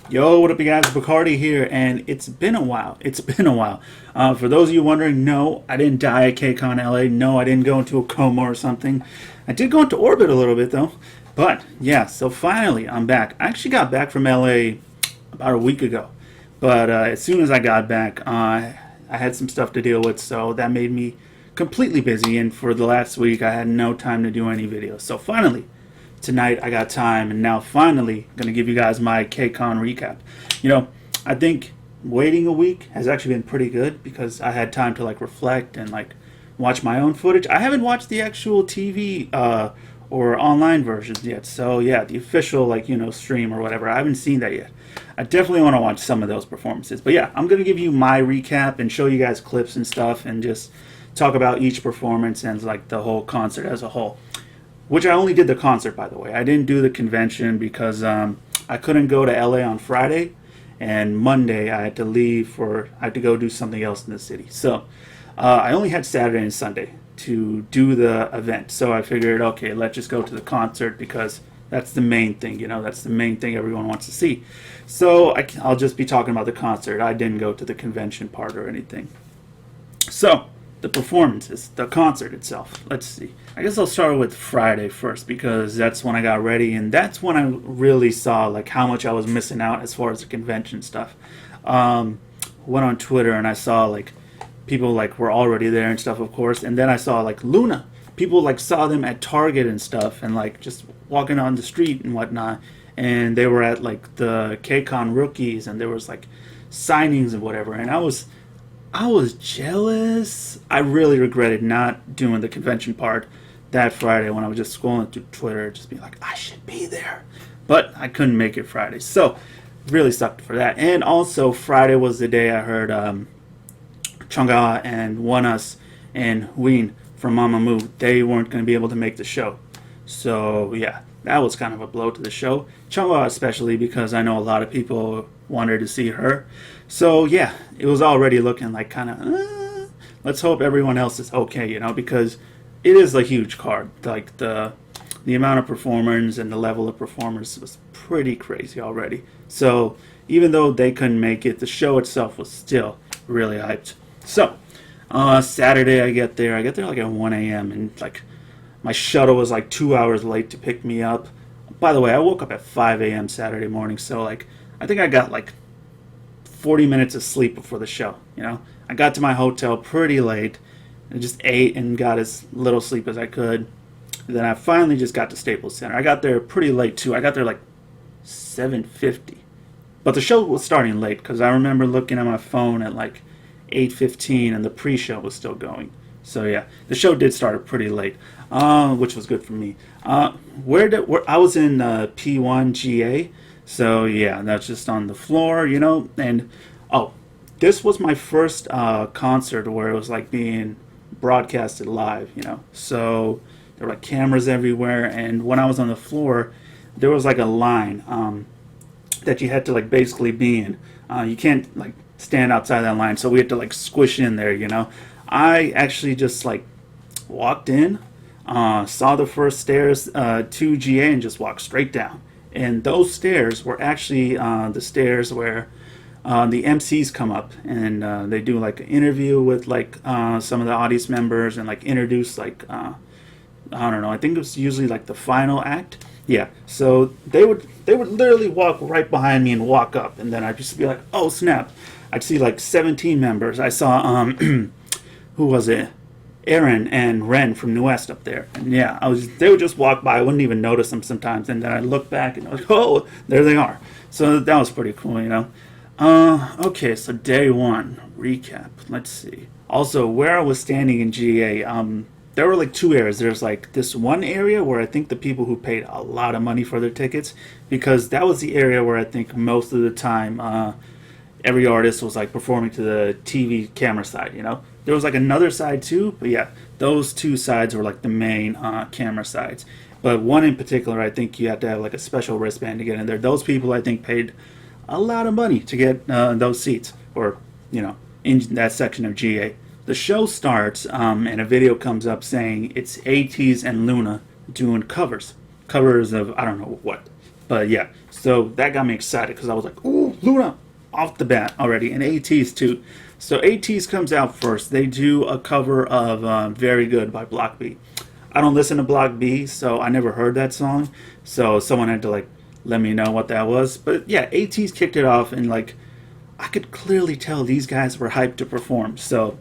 Yo, what up, you guys? Bacardi here, and it's been a while. It's been a while. For those of you wondering, no, I didn't die at KCon LA. No, I didn't go into a coma or something. I did go into orbit a little bit, though. But, yeah, so finally, I'm back. I actually got back from LA about a week ago. But as soon as I got back, I had some stuff to deal with, so that made me completely busy. And for the last week, I had no time to do any videos. So finally, tonight I got time, and now finally I'm gonna give you guys my KCon recap. I think waiting a week has actually been pretty good because I had time to like reflect and like watch my own footage. I haven't watched the actual TV or online versions yet, so yeah, the official stream or whatever. I haven't seen that yet. I definitely want to watch some of those performances, but yeah, I'm gonna give you my recap and show you guys clips and stuff and just talk about each performance and like the whole concert as a whole. Which I only did the concert, by the way. I didn't do the convention because I couldn't go to LA on Friday, and Monday I had to leave I had to go do something else in the city. So I only had Saturday and Sunday to do the event. So I figured, okay, let's just go to the concert because that's the main thing, that's the main thing everyone wants to see. So I'll just be talking about the concert. I didn't go to the convention part or anything. So the performances, the concert itself. Let's see. I guess I'll start with Friday first because that's when I got ready, and that's when I really saw like how much I was missing out as far as the convention stuff. Went on Twitter and I saw like people like were already there and stuff, of course, and then I saw like Loona. People like saw them at Target and stuff, and like just walking on the street and whatnot. And they were at like the KCon rookies, and there was like signings and whatever, and I was jealous. I really regretted not doing the convention part that Friday when I was just scrolling through Twitter, just being like, I should be there. But I couldn't make it Friday. So, really sucked for that. And also, Friday was the day I heard Chang'e and Wonus and Ween from Mamamoo. They weren't going to be able to make the show. So, yeah, that was kind of a blow to the show. Chang'e especially because I know a lot of people wanted to see her. So yeah, it was already looking like kind of, let's hope everyone else is okay, because it is a huge card. Like the amount of performers and the level of performers was pretty crazy already. So even though they couldn't make it, the show itself was still really hyped. So Saturday I get there like at 1 a.m. and like my shuttle was like 2 hours late to pick me up. By the way, I woke up at 5 a.m. Saturday morning, so like I think I got like 40 minutes of sleep before the show. I got to my hotel pretty late and just ate and got as little sleep as I could. And then I finally just got to Staples Center. I got there pretty late too. I got there like 7:50. But the show was starting late because I remember looking at my phone at like 8:15 and the pre-show was still going. So yeah, the show did start pretty late, which was good for me. Where I was in P1 GA. So yeah, that's just on the floor, and this was my first concert where it was like being broadcasted live, So there were like cameras everywhere, and when I was on the floor, there was like a line that you had to like basically be in. You can't like stand outside that line, so we had to like squish in there, I actually just like walked in, saw the first stairs to GA, and just walked straight down. And those stairs were actually the stairs where the MCs come up and they do like an interview with like some of the audience members and like introduce like I don't know. I think it was usually like the final act. Yeah. So they would literally walk right behind me and walk up, and then I'd just be like, oh snap! I'd see like 17 members. I saw who was it? Aaron and Ren from New West up there, and yeah, they would just walk by. I wouldn't even notice them sometimes, and then I'd look back and I was like, oh, there they are. So that was pretty cool, Okay, so day one recap. Let's see. Also, where I was standing in GA, there were like two areas. There's like this one area where I think the people who paid a lot of money for their tickets, because that was the area where I think most of the time every artist was like performing to the TV camera side, There was like another side too, but yeah, those two sides were like the main camera sides. But one in particular, I think you had to have like a special wristband to get in there. Those people, I think, paid a lot of money to get those seats, or in that section of GA. The show starts, and a video comes up saying it's Ateez and Loona doing covers of I don't know what, But yeah, so that got me excited because I was like, ooh, Loona off the bat already, and Ateez too. So Ateez comes out first. They do a cover of "Very Good" by Block B. I don't listen to Block B, so I never heard that song. So someone had to like let me know what that was. But yeah, Ateez kicked it off, and like I could clearly tell these guys were hyped to perform. So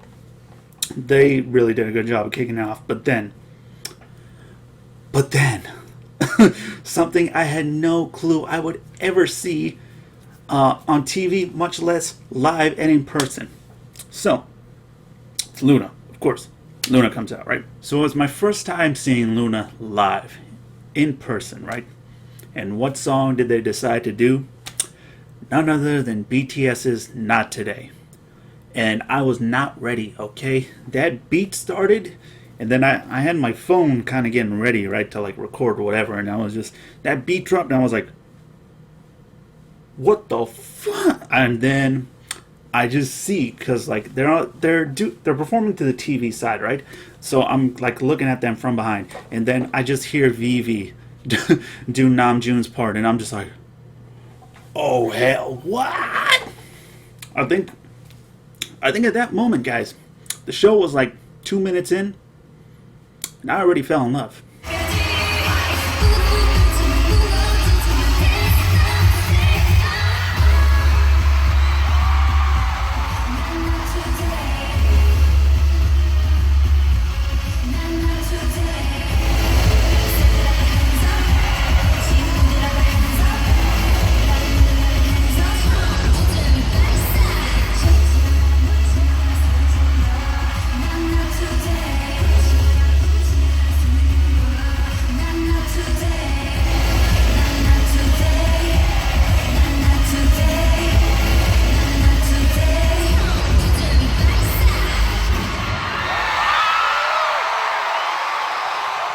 they really did a good job of kicking it off. But then, something I had no clue I would ever see on TV, much less live and in person. So, it's Loona, of course. Loona comes out, right? So it was my first time seeing Loona live, in person, right? And what song did they decide to do? None other than BTS's Not Today. And I was not ready, okay? That beat started, and then I had my phone kind of getting ready, right, to like record or whatever, and I was just, that beat dropped, and I was like, what the fuck? And then I just see, because like they're performing to the TV side, right? So I'm like looking at them from behind, and then I just hear Vivi do Namjoon's part, and I'm just like, oh hell, what? I think at that moment, guys, the show was like 2 minutes in, and I already fell in love.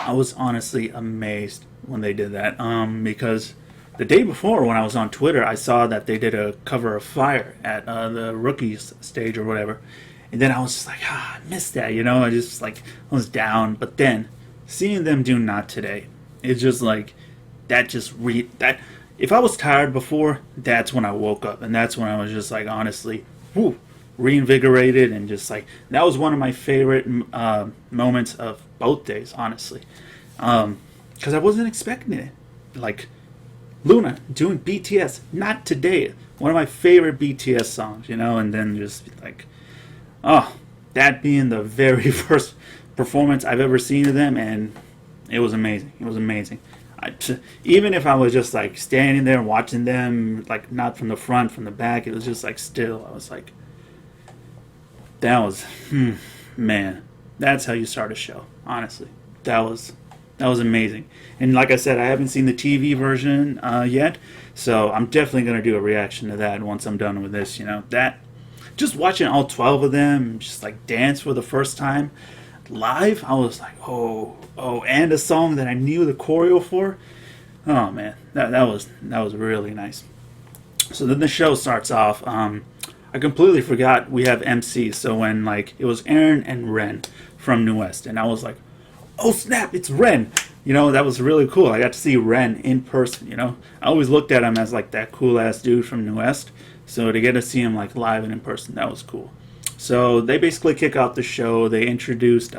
I was honestly amazed when they did that, because the day before when I was on Twitter, I saw that they did a cover of Fire at the rookies stage or whatever, and then I was just like, I missed that, you know. I just like I was down, but then seeing them do Not Today, it's just like that. That if I was tired before, that's when I woke up, and that's when I was just like honestly, whoo, reinvigorated, and just like that was one of my favorite moments of both days, honestly, because I wasn't expecting it. Like Loona doing BTS Not Today, one of my favorite BTS songs, you know, and then just like, oh, that being the very first performance I've ever seen of them, and it was amazing. It was amazing. Even if I was just like standing there watching them, like not from the front, from the back, it was just like still, I was like, that was, man, that's how you start a show. Honestly, that was amazing. And like I said, I haven't seen the TV version yet, so I'm definitely gonna do a reaction to that once I'm done with this. You know, that just watching all 12 of them just like dance for the first time live, I was like, oh, and a song that I knew the choreo for. Oh man, that was really nice. So then the show starts off. I completely forgot we have MCs. So when like it was Aaron and Ren from New West, and I was like, oh snap, it's Ren. You know, that was really cool. I got to see Ren in person, you know. I always looked at him as like that cool ass dude from New West. So to get to see him like live and in person, that was cool. So they basically kick off the show. They introduced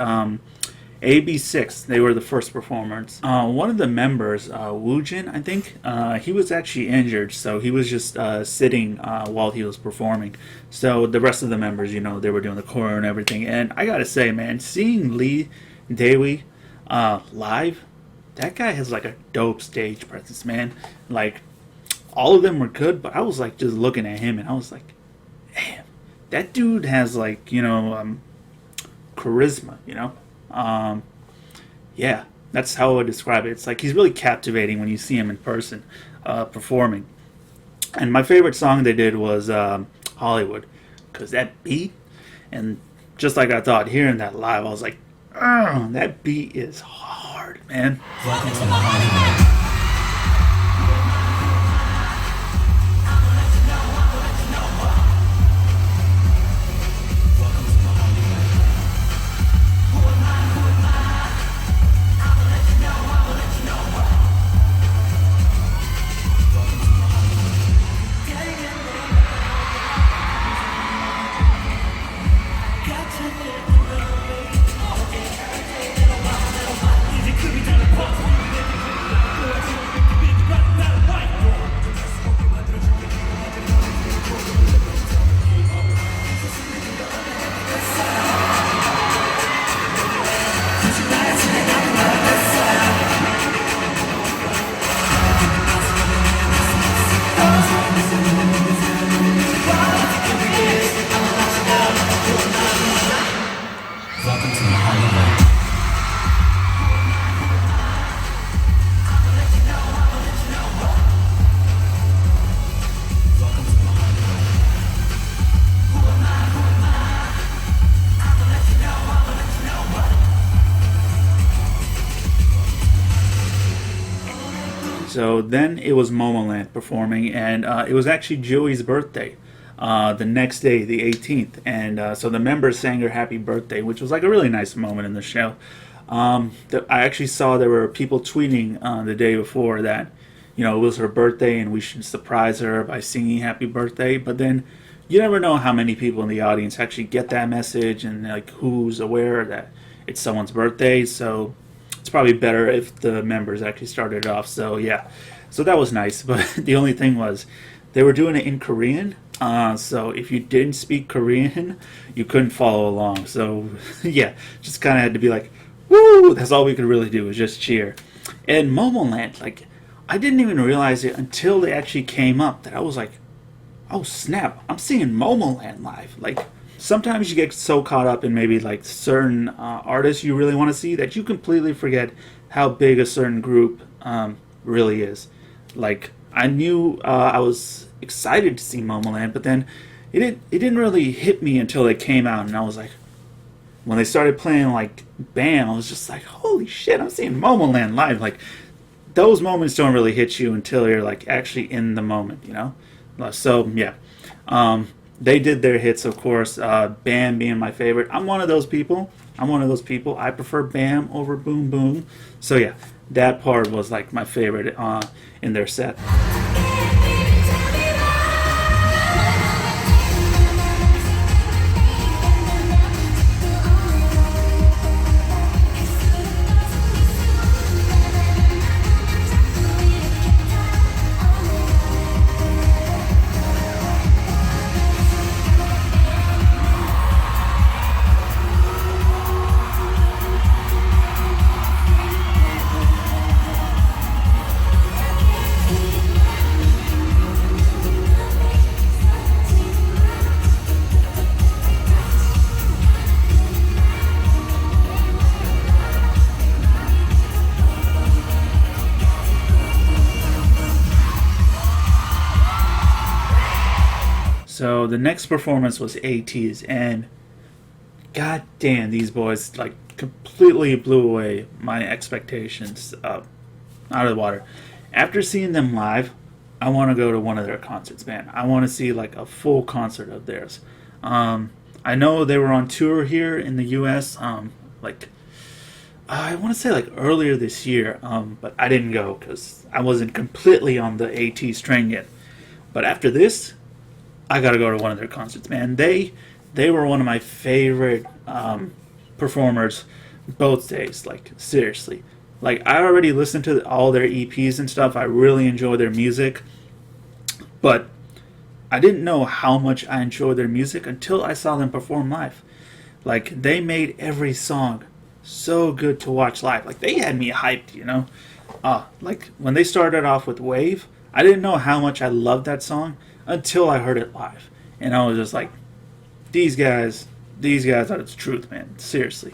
AB6. They were the first performers. One of the members, Woojin, I think, he was actually injured, so he was just sitting while he was performing. So the rest of the members, you know, they were doing the choreo and everything. And I gotta say, man, seeing Lee Daewee live, that guy has like a dope stage presence, man. Like, all of them were good, but I was like just looking at him and I was like, damn, that dude has like, you know, charisma, you know. Yeah, that's how I would describe it. It's like he's really captivating when you see him in person performing. And my favorite song they did was Hollywood, because that beat, and just like I thought, hearing that live, I was like, that beat is hard, man. So then it was Momoland performing, and it was actually Joey's birthday. The next day, the 18th, and so the members sang her happy birthday, which was like a really nice moment in the show. I actually saw there were people tweeting the day before that, it was her birthday and we should surprise her by singing happy birthday. But then you never know how many people in the audience actually get that message and like who's aware that it's someone's birthday. So it's probably better if the members actually started it off. So yeah, so that was nice. But the only thing was they were doing it in Korean. So if you didn't speak Korean, you couldn't follow along. So yeah, just kind of had to be like, woo! That's all we could really do was just cheer. And Momoland, like, I didn't even realize it until they actually came up that I was like, oh snap, I'm seeing Momoland live. Like, sometimes you get so caught up in maybe like certain artists you really want to see that you completely forget how big a certain group really is. Like, I knew I was excited to see Momoland, but then it didn't really hit me until they came out, and I was like, when they started playing like Bam, I was just like, holy shit, I'm seeing Momoland live. Like, those moments don't really hit you until you're like actually in the moment, So yeah, they did their hits, of course. Bam being my favorite. I'm one of those people. I prefer Bam over Boom Boom. So yeah, that part was like my favorite in their set. So the next performance was Ateez, and god damn, these boys like completely blew away my expectations out of the water. After seeing them live, I want to go to one of their concerts, man. I want to see like a full concert of theirs. I know they were on tour here in the U.S. I want to say like earlier this year, but I didn't go because I wasn't completely on the Ateez train yet. But after this, I gotta go to one of their concerts, man. They were one of my favorite performers both days. Like, seriously. Like, I already listened to all their EPs and stuff. I really enjoy their music. But I didn't know how much I enjoyed their music until I saw them perform live. Like, they made every song so good to watch live. Like, they had me hyped, Like, when they started off with Wave, I didn't know how much I loved that song until I heard it live. And I was just like, these guys are the truth, man. Seriously.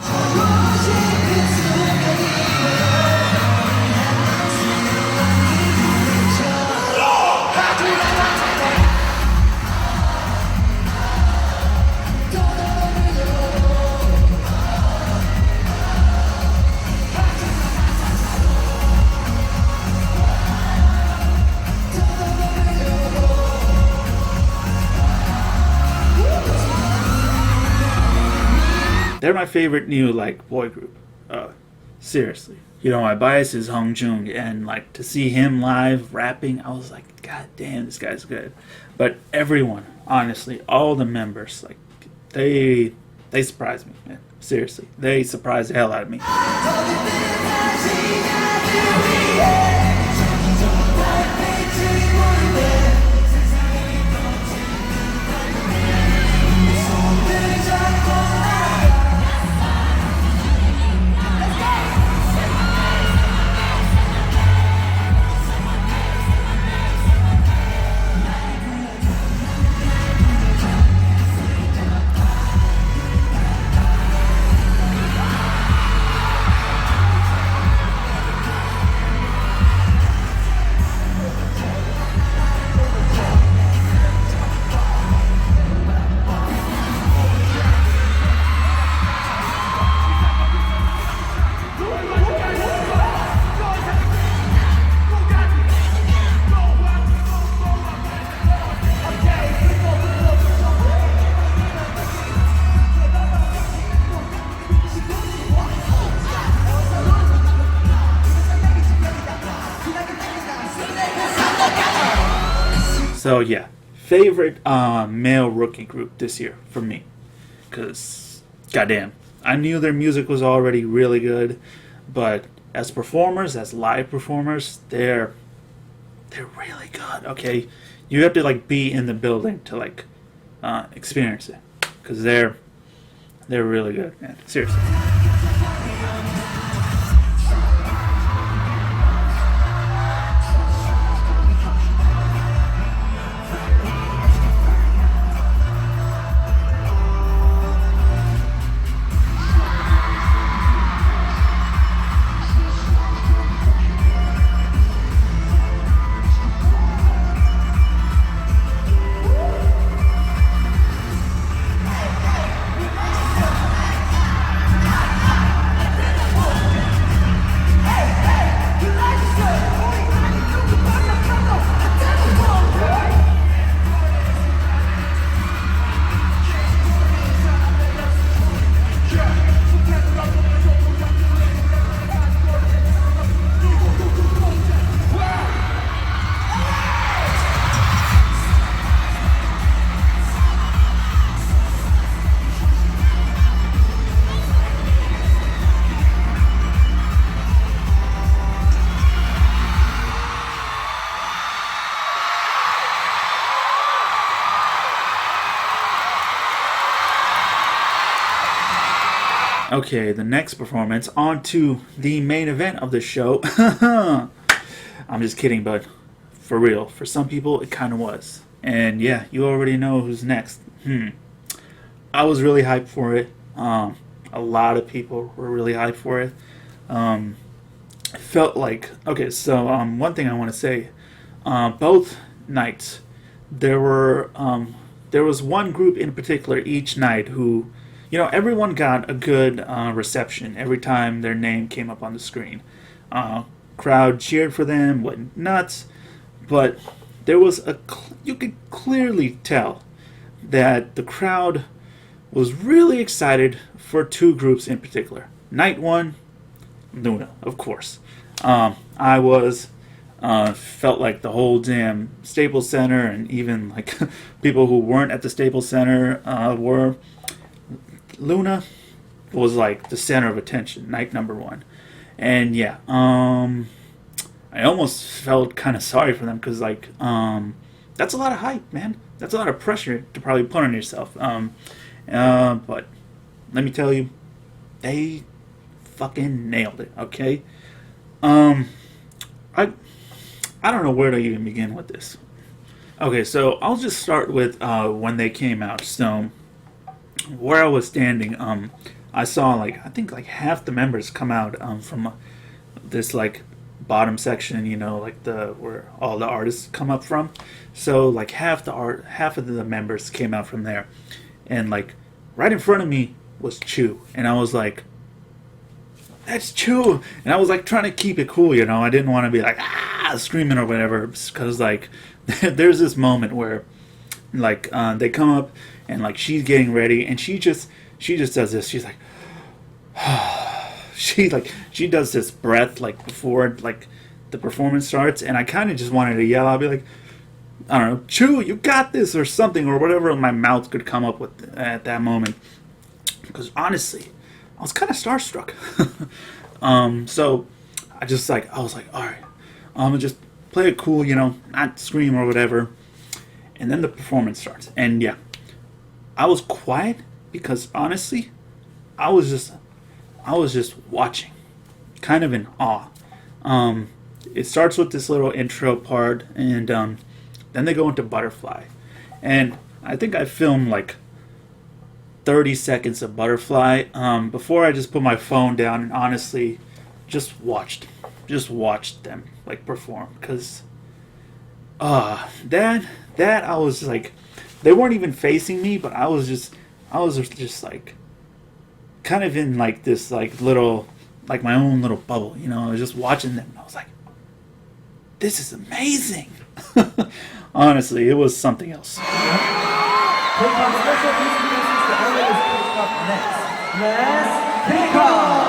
They're my favorite new boy group. Seriously. My bias is Hong Jung, and to see him live rapping, I was like, god damn, this guy's good. But everyone, honestly, all the members, they surprised me, man. Seriously. They surprised the hell out of me. So yeah, favorite male rookie group this year for me, because goddamn, I knew their music was already really good, but as performers, as live performers, they're really good. Okay, you have to like be in the building to like experience it, because they're really good, man. Seriously. Okay, the next performance, on to the main event of the show. I'm just kidding, but for real, for some people, it kind of was. And yeah, you already know who's next. I was really hyped for it. A lot of people were really hyped for it. It felt like, okay, so one thing I want to say, both nights, there were there was one group in particular each night who, everyone got a good reception every time their name came up on the screen. Crowd cheered for them, went nuts, but there was you could clearly tell that the crowd was really excited for two groups in particular. Night one, Loona, of course. I was felt like the whole damn Staples Center, and even like people who weren't at the Staples Center were. Loona was like the center of attention, night number one. And yeah, I almost felt kind of sorry for them, because like that's a lot of hype, man. That's a lot of pressure to probably put on yourself. But let me tell you, they fucking nailed it. Okay. I don't know where to even begin with this. Okay, so I'll just start with when they came out. So where I was standing, I saw like, I think like half the members come out from this like bottom section, like the where all the artists come up from. So like half of the members came out from there, and like right in front of me was Chew, and I was like, that's Chew, and I was like trying to keep it cool, I didn't want to be like screaming or whatever, because like there's this moment where like they come up and like she's getting ready, and she just does this. She's like, she does this breath like before like the performance starts, and I kind of just wanted to yell. I'll be like, I don't know, Chew, you got this, or something, or whatever my mouth could come up with at that moment, because honestly, I was kind of starstruck. So I was like, all right, I'm gonna just play it cool, not scream or whatever. And then the performance starts, and yeah, I was quiet because honestly, I was just watching, kind of in awe. It starts with this little intro part, and then they go into Butterfly, and I think I filmed like 30 seconds of Butterfly before I just put my phone down and honestly just watched them like perform, because that I was like, they weren't even facing me, but I was just like kind of in like this like little, like my own little bubble, I was just watching them, and I was like, this is amazing. Honestly, it was something else. KCon.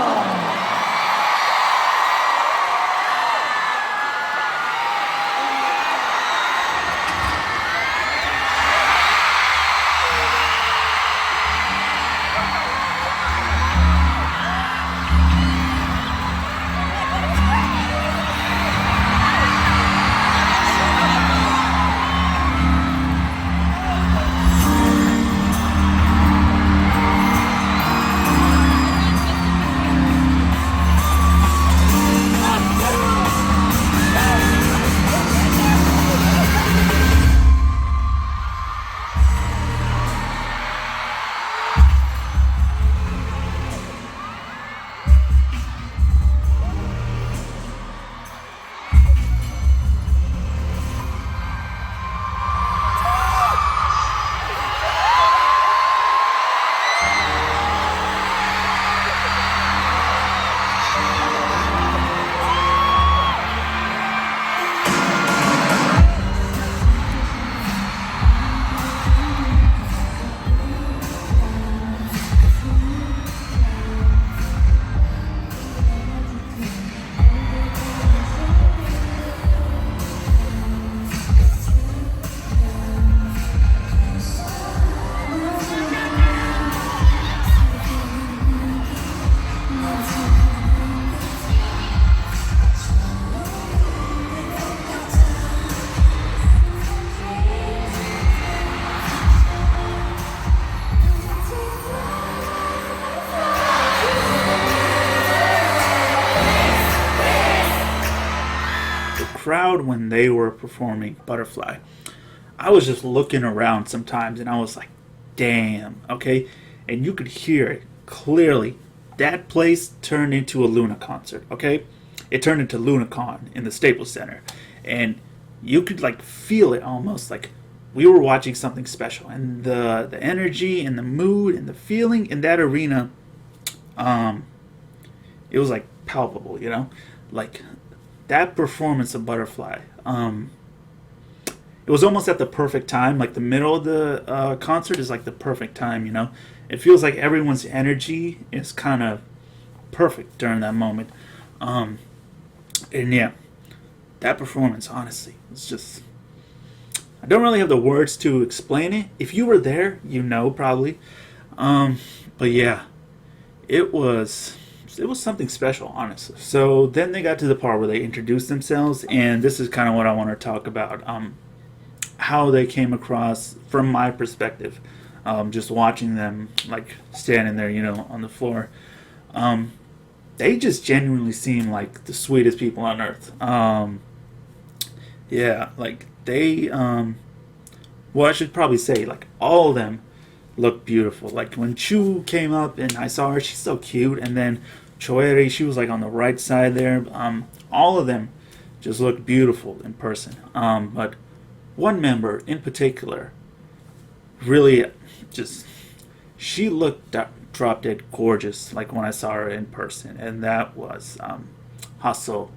crowd when they were performing Butterfly, I was just looking around sometimes and I was like, damn, okay? And you could hear it clearly. That place turned into a Loona concert, okay? It turned into LunaCon in the Staples Center. And you could like feel it almost like we were watching something special. And the energy and the mood and the feeling in that arena, it was like palpable, you know? Like that performance of Butterfly, it was almost at the perfect time. Like the middle of the concert is like the perfect time, you know? It feels like everyone's energy is kind of perfect during that moment. And yeah, that performance, honestly, it's just, I don't really have the words to explain it. If you were there, you know, probably. But yeah, it was something special, honestly. So then they got to the part where they introduced themselves, and this is kind of what I want to talk about. How they came across from my perspective, just watching them like standing there, you know, on the floor. They just genuinely seem like the sweetest people on earth. Yeah, like they, well, I should probably say, like, all of them look beautiful. Like, when Chu came up and I saw her, she's so cute. And then Choeri, she was, like, on the right side there. All of them just looked beautiful in person. But one member in particular really just, she looked drop dead gorgeous, like, when I saw her in person. And that was Hassel.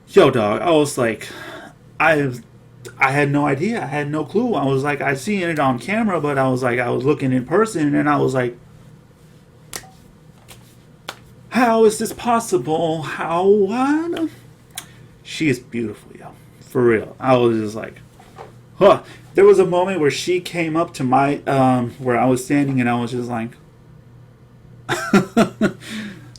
Yo, dog, I was like, I had no idea. I had no clue. I was like, I seen it on camera, but I was like, I was looking in person, and I was like, how is this possible? How, what? She is beautiful, yo. For real. I was just like, huh. There was a moment where she came up to my, where I was standing, and I was just like,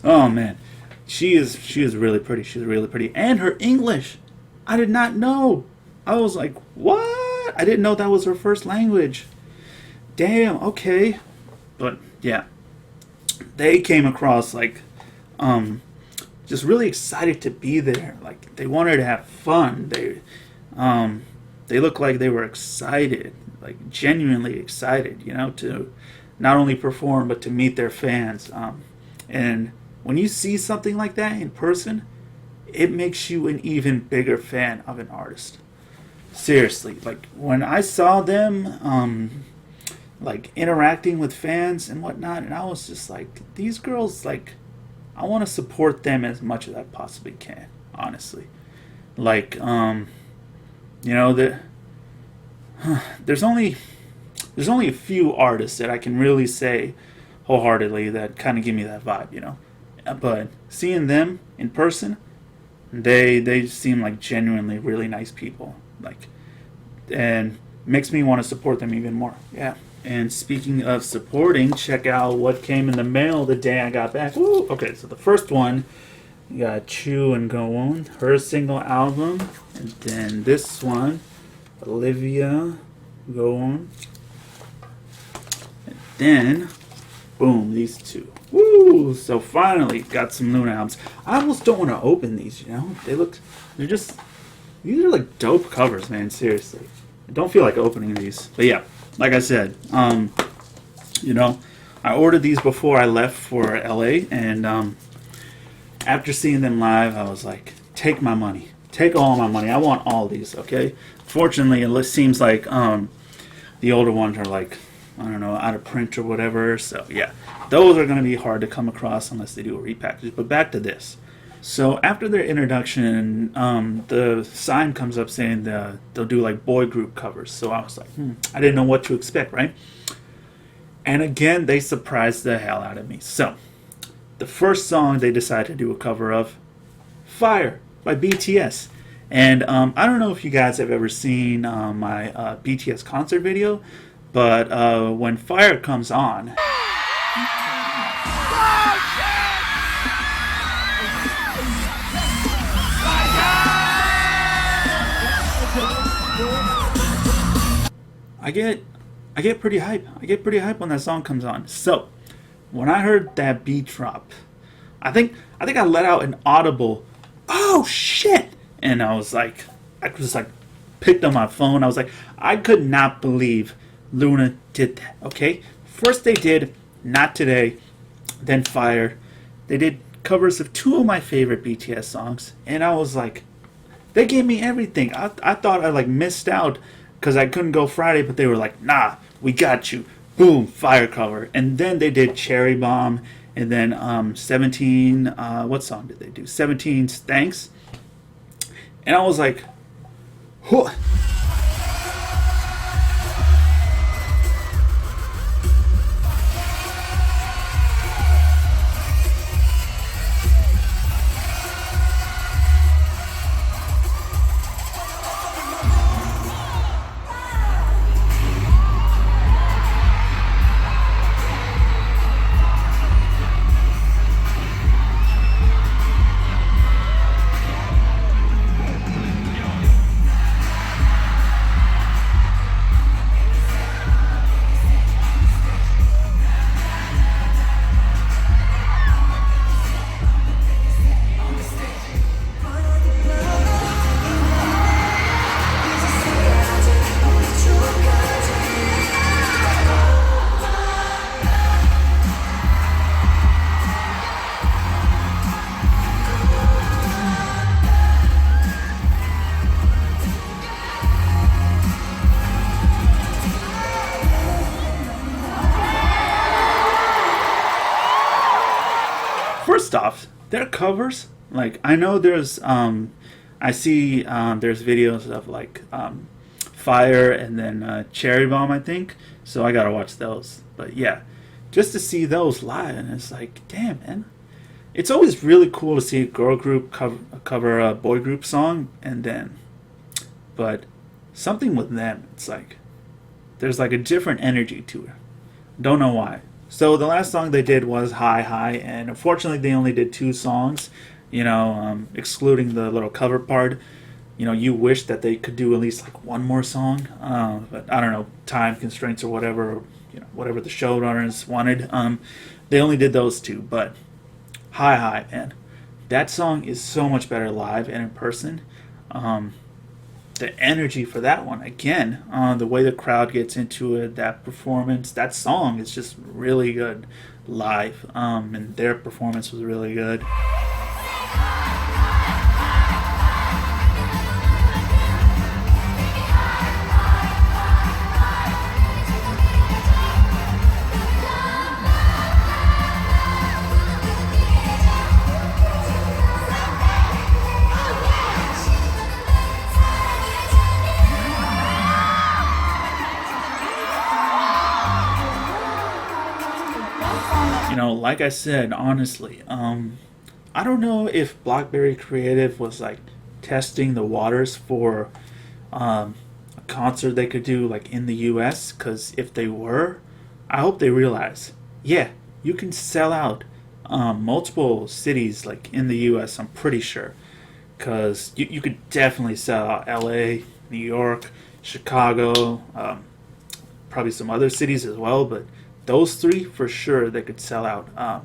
oh, man. She is really pretty. She's really pretty. And her English, I did not know. I was like, what? I didn't know that was her first language. Damn, okay. But yeah, they came across like just really excited to be there. Like they wanted to have fun. They looked like they were excited, like genuinely excited, you know, to not only perform but to meet their fans. And when you see something like that in person, it makes you an even bigger fan of an artist. Seriously, like when I saw them like interacting with fans and whatnot, and I was just like, these girls, like, I want to support them as much as I possibly can, honestly. Like, you know, there's only a few artists that I can really say wholeheartedly that kind of give me that vibe, you know. But seeing them in person, they seem like genuinely really nice people, like, and makes me want to support them even more. Yeah. And speaking of supporting, check out what came in the mail the day I got back. Woo! Okay, so the first one, you got Chu and Go On, her single album, and then this one, Olivia Go On, and then boom, these two. Woo! So finally got some Loona albums. I almost don't want to open these, you know? These are like dope covers, man, seriously. I don't feel like opening these. But yeah, like I said, you know, I ordered these before I left for LA, and after seeing them live, I was like, take my money. Take all my money. I want all these, okay? Fortunately, it seems like the older ones are like, I don't know, out of print or whatever. So yeah, those are going to be hard to come across unless they do a repackage. But back to this. So after their introduction, the sign comes up saying they'll do like boy group covers. So I was like, I didn't know what to expect, right? And again, they surprised the hell out of me. So the first song they decided to do a cover of, Fire by BTS. And I don't know if you guys have ever seen my BTS concert video, but when Fire comes on, I get pretty hype. I get pretty hype when that song comes on. So when I heard that beat drop, I think I let out an audible, oh shit! and I was like, picked up my phone. I was like, I could not believe Loona did that. Okay, first they did Not Today, then Fire. They did covers of two of my favorite BTS songs, and I was like, they gave me everything. I thought I like missed out because I couldn't go Friday, but they were like, nah, we got you. Boom, Fire cover. And then they did Cherry Bomb, and then 17, what song did they do? 17's Thanks. And I was like, whew. First off, their covers, like I know there's I see there's videos of like Fire and then Cherry Bomb, I think. So I gotta watch those. But yeah, just to see those live, and it's like, damn, man. It's always really cool to see a girl group cover a boy group song, and then, but something with them, it's like there's like a different energy to it. Don't know why. So the last song they did was High High, and unfortunately they only did two songs, excluding the little cover part. You wish that they could do at least like one more song, but I don't know, time constraints or whatever, whatever the showrunners wanted. They only did those two, but High High, man, that song is so much better live and in person. The energy for that one, again, the way the crowd gets into it, that performance, that song is just really good live, and their performance was really good. Like I said, honestly, I don't know if Blackberry Creative was like testing the waters for a concert they could do like in the US, because if they were, I hope they realize, yeah, you can sell out multiple cities like in the US, I'm pretty sure, because you could definitely sell out LA, New York, Chicago, probably some other cities as well, but those three for sure they could sell out. I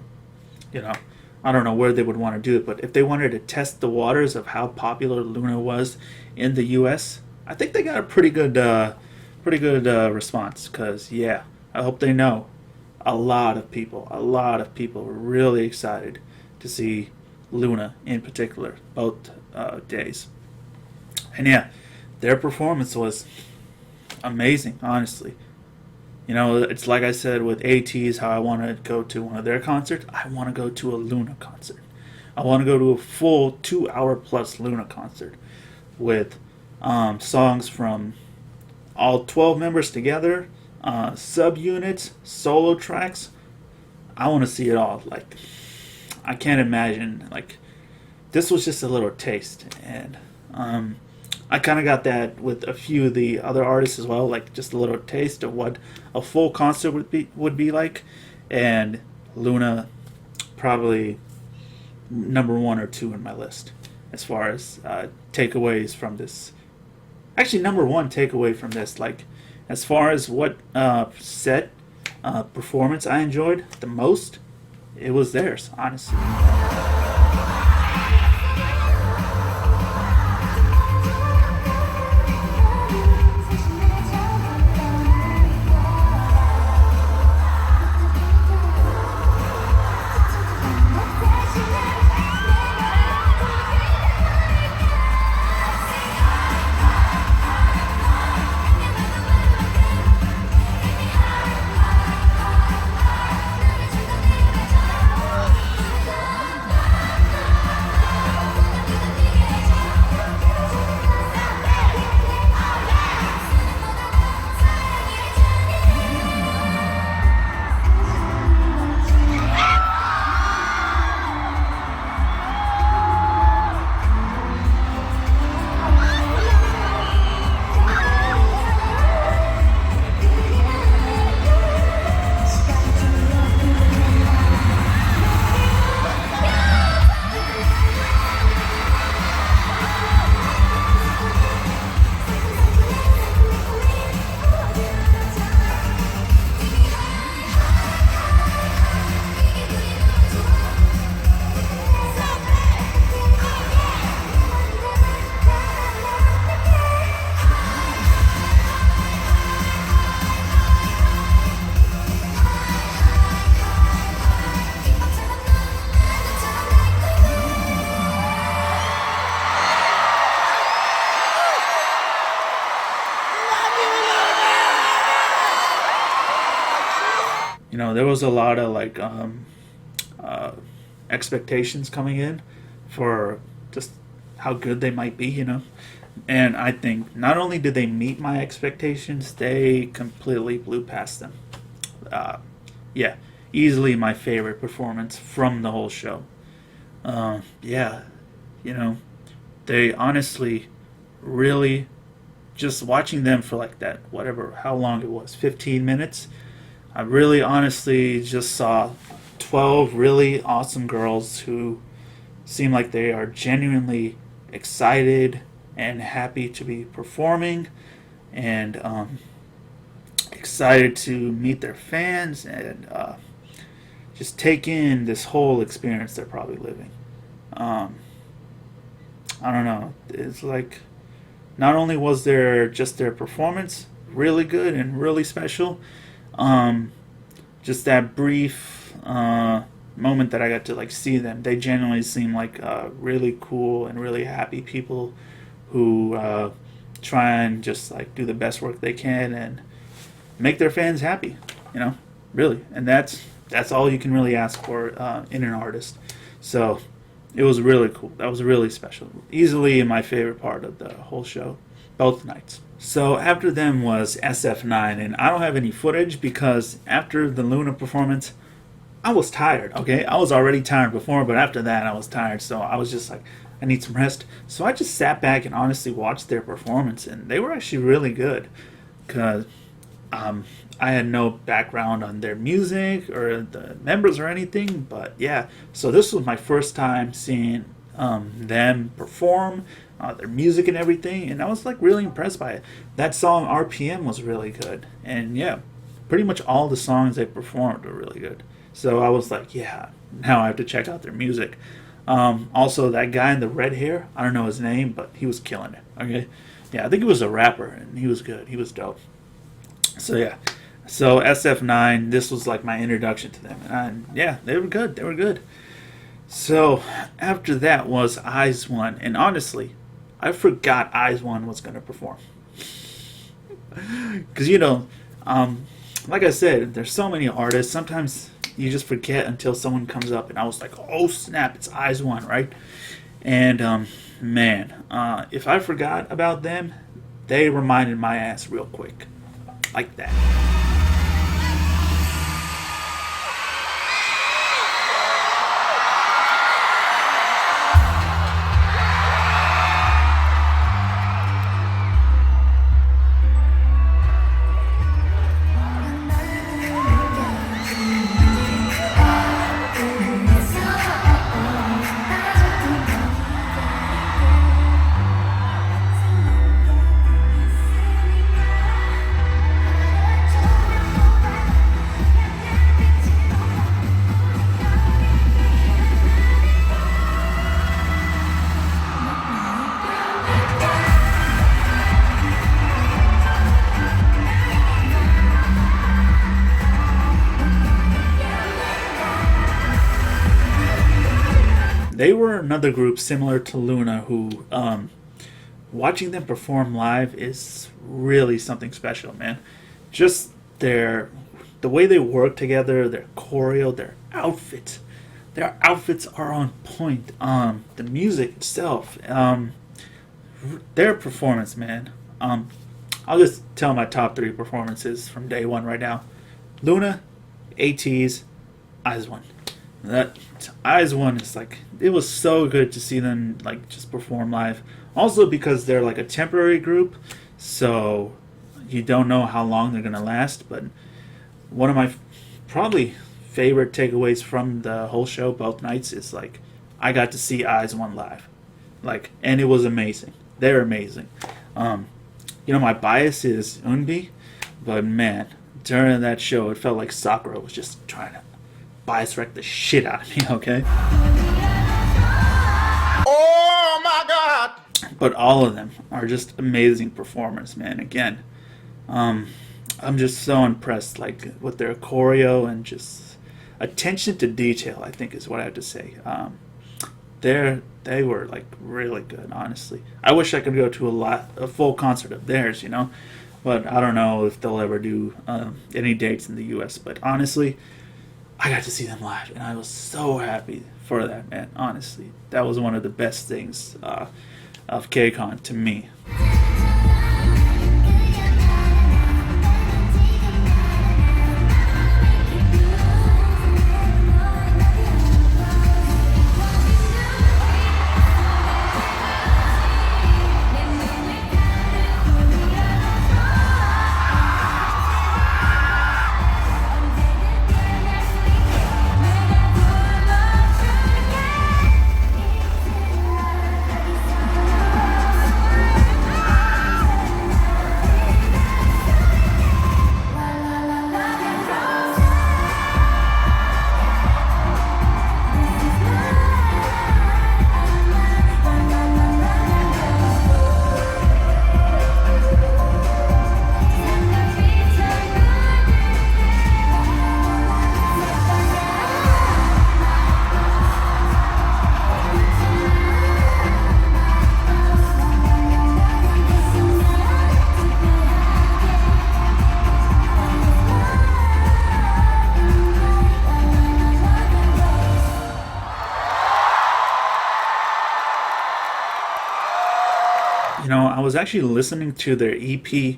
don't know where they would want to do it, but if they wanted to test the waters of how popular Loona was in the U.S., I think they got a pretty good response. Because yeah, I hope they know a lot of people were really excited to see Loona in particular both days, and yeah, their performance was amazing, honestly. It's like I said with Ateez, how I want to go to one of their concerts. I want to go to a Loona concert. I want to go to a full 2 hour plus Loona concert with songs from all 12 members together, subunits, solo tracks. I want to see it all. Like, I can't imagine. Like, this was just a little taste, and I kind of got that with a few of the other artists as well, like just a little taste of what a full concert would be like. And Loona, probably number 1 or 2 in my list as far as takeaways from this. Actually, number 1 takeaway from this, like as far as what set performance I enjoyed the most, it was theirs, honestly. There was a lot of like uh, expectations coming in for just how good they might be. And I think not only did they meet my expectations, they completely blew past them. Uh, yeah, easily my favorite performance from the whole show. Yeah, you know, they honestly really just watching them for like that, whatever, how long it was, 15 minutes. I really honestly just saw 12 really awesome girls who seem like they are genuinely excited and happy to be performing and excited to meet their fans and just take in this whole experience they're probably living. Um, I don't know. It's like not only was their performance really good and really special, um, just that brief moment that I got to like see them, they genuinely seem like really cool and really happy people who try and just like do the best work they can and make their fans happy. You know, really, and that's all you can really ask for in an artist. So it was really cool. That was really special. Easily my favorite part of the whole show, both nights. So after them was SF9, and I don't have any footage because after the Loona performance, I was tired. Okay, I was already tired before, but after that, I was tired. So I was just like, I need some rest. So I just sat back and honestly watched their performance, and they were actually really good. Cause um, I had no background on their music or the members or anything, but yeah. So this was my first time seeing them perform, their music and everything, and I was like really impressed by it. That song RPM was really good, and yeah, pretty much all the songs they performed were really good. So I was like, yeah, now I have to check out their music. Also, that guy in the red hair, I don't know his name, but he was killing it. Okay, yeah, I think he was a rapper, and he was good. He was dope. So yeah, so SF9, this was like my introduction to them, and yeah, they were good. They were good. So after that was Eyes One, and honestly, I forgot Eyes One was gonna perform because like I said, there's so many artists. Sometimes you just forget until someone comes up, and I was like, oh snap, it's Eyes One, right? And man, if I forgot about them, they reminded my ass real quick, like that. They were another group similar to Loona who, watching them perform live is really something special, man. Just the way they work together, their choreo, their outfits are on point. The music itself, their performance, man. I'll just tell my top three performances from day one right now. Loona, Ateez, Eyes One. That Eyes One is like it was so good to see them like just perform live. Also because they're like a temporary group, so you don't know how long they're gonna last. But one of my probably favorite takeaways from the whole show, both nights, is like I got to see Eyes One live, like, and it was amazing. They're amazing. Um, my bias is Unbi, but man, during that show, it felt like Sakura was just trying to bias wreck the shit out of me. Okay. Oh my god! But all of them are just amazing performers, man. Again, I'm just so impressed, like with their choreo and just attention to detail. I think is what I have to say. They were like really good. Honestly, I wish I could go to a full concert of theirs. but I don't know if they'll ever do any dates in the U.S. But honestly, I got to see them live, and I was so happy for that, man. Honestly, that was one of the best things of KCon to me. I was actually listening to their EP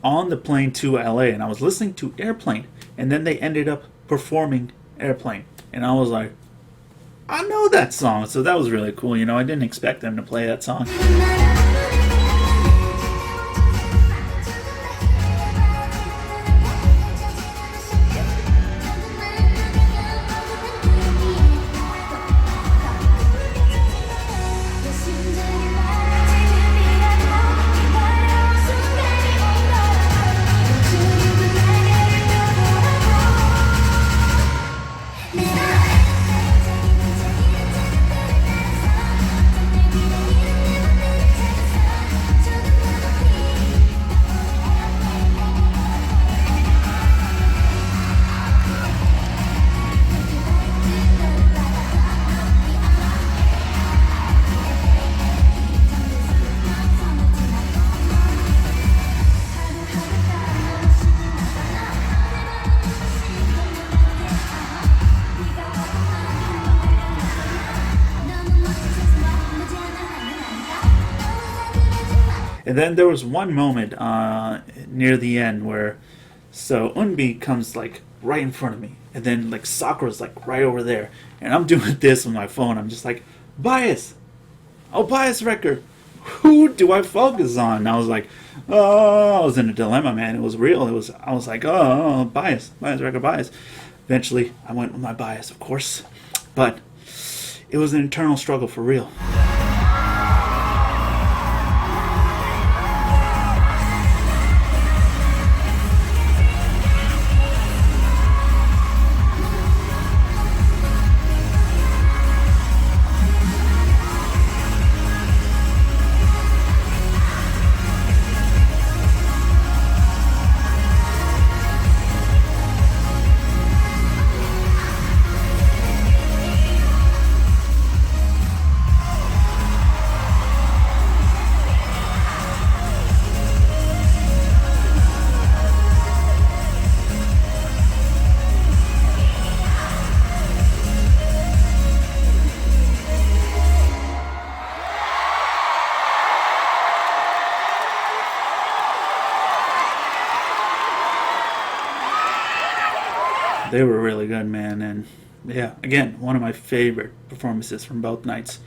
on the plane to LA, and I was listening to Airplane, and then they ended up performing Airplane, and I was like, I know that song, so that was really cool. I didn't expect them to play that song. And then there was one moment near the end where, so Unbi comes like right in front of me, and then like Sakura's like right over there, and I'm doing this with my phone. I'm just like, bias, bias record. Who do I focus on? And I was like, I was in a dilemma, man. It was real. I was like, bias record, bias. Eventually, I went with my bias, of course, but it was an internal struggle for real. They were really good, man, and yeah, again, one of my favorite performances from both nights.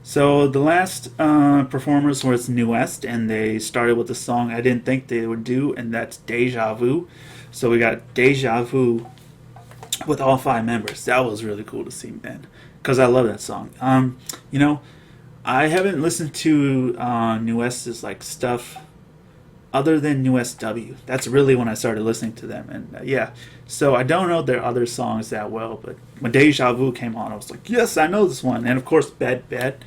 So the last performers was New West, and they started with a song I didn't think they would do, and that's Deja Vu. So we got Deja Vu with all 5 members. That was really cool to see, man, because I love that song. I haven't listened to New West's like stuff other than New SW. That's really when I started listening to them, and yeah. So I don't know their other songs that well, but when Deja Vu came on, I was like, yes, I know this one. And of course, Bad Bad.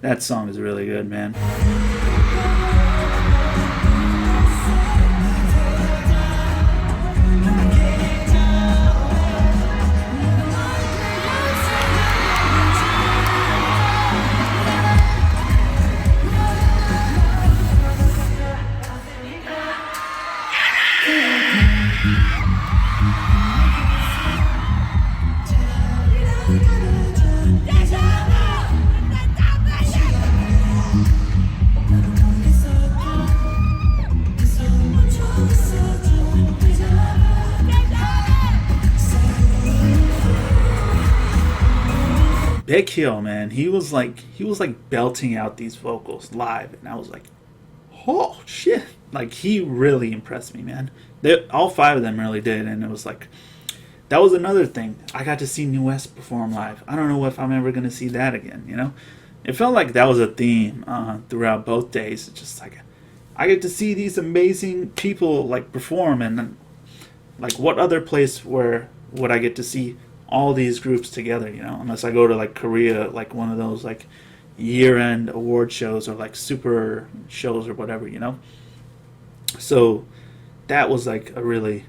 That song is really good, man. Big Hill, man, he was like belting out these vocals live, and I was like, oh shit! Like he really impressed me, man. All five of them really did, and it was like that was another thing. I got to see New West perform live. I don't know if I'm ever gonna see that again. It felt like that was a theme throughout both days. It's just like I get to see these amazing people like perform, and then like what other place where would I get to see all these groups together, unless I go to like Korea, like one of those like year-end award shows or like super shows or whatever. So that was like a really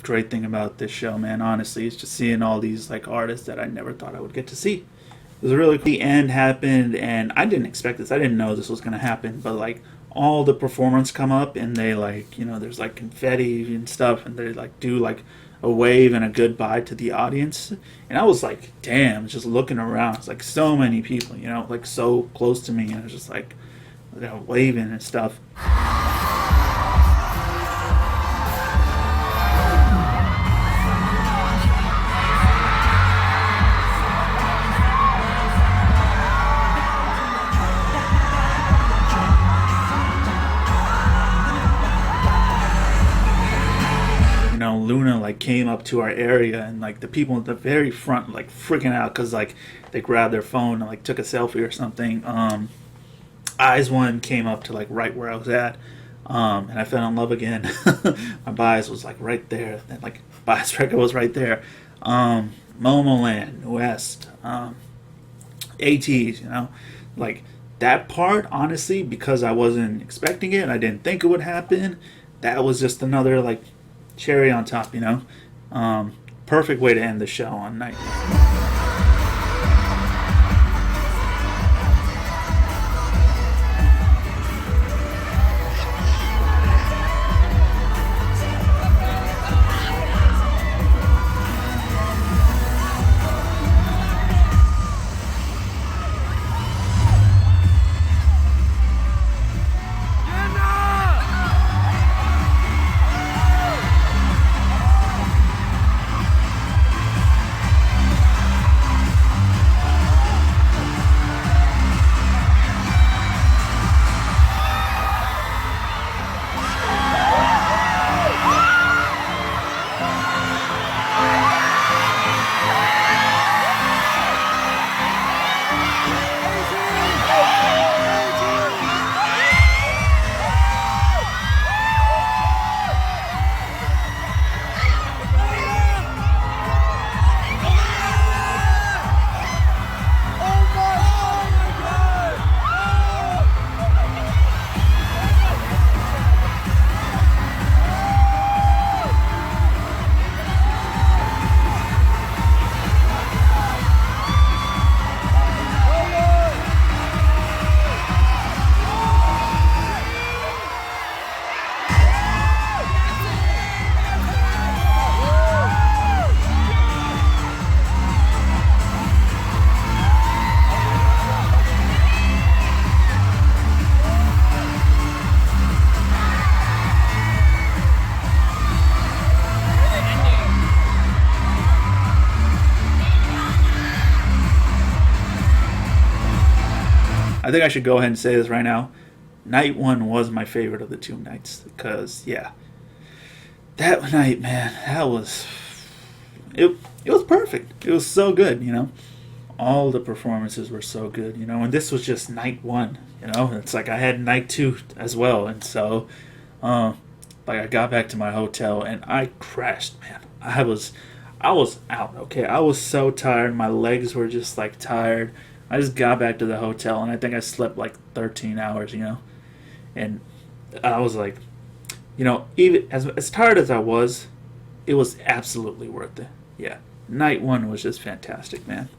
great thing about this show, man. Honestly, it's just seeing all these like artists that I never thought I would get to see. It was really cool. The end happened, and I didn't expect this. I didn't know this was gonna happen, but like all the performers come up and they like, there's like confetti and stuff, and they like do like a wave and a goodbye to the audience, and I was like, damn, just looking around, it's like so many people, like so close to me, and I was just like, waving and stuff. Loona like came up to our area, and like the people at the very front like freaking out because like they grabbed their phone and like took a selfie or something. Eyes One came up to like right where I was at, and I fell in love again. My bias was like right there, and like bias record was right there. Momoland, West, Ateez, like that part. Honestly, because I wasn't expecting it, I didn't think it would happen. That was just another like cherry on top, perfect way to end the show on night. I think I should go ahead and say this right now. Night one was my favorite of the two nights because, yeah, that night, man, that was it. It was perfect. It was so good, All the performances were so good, And this was just night one, It's like I had night two as well, and so, like I got back to my hotel and I crashed, man. I was out. Okay, I was so tired. My legs were just like tired. I just got back to the hotel and I think I slept like 13 hours, And I was like, even as tired as I was, it was absolutely worth it. Yeah. Night one was just fantastic, man.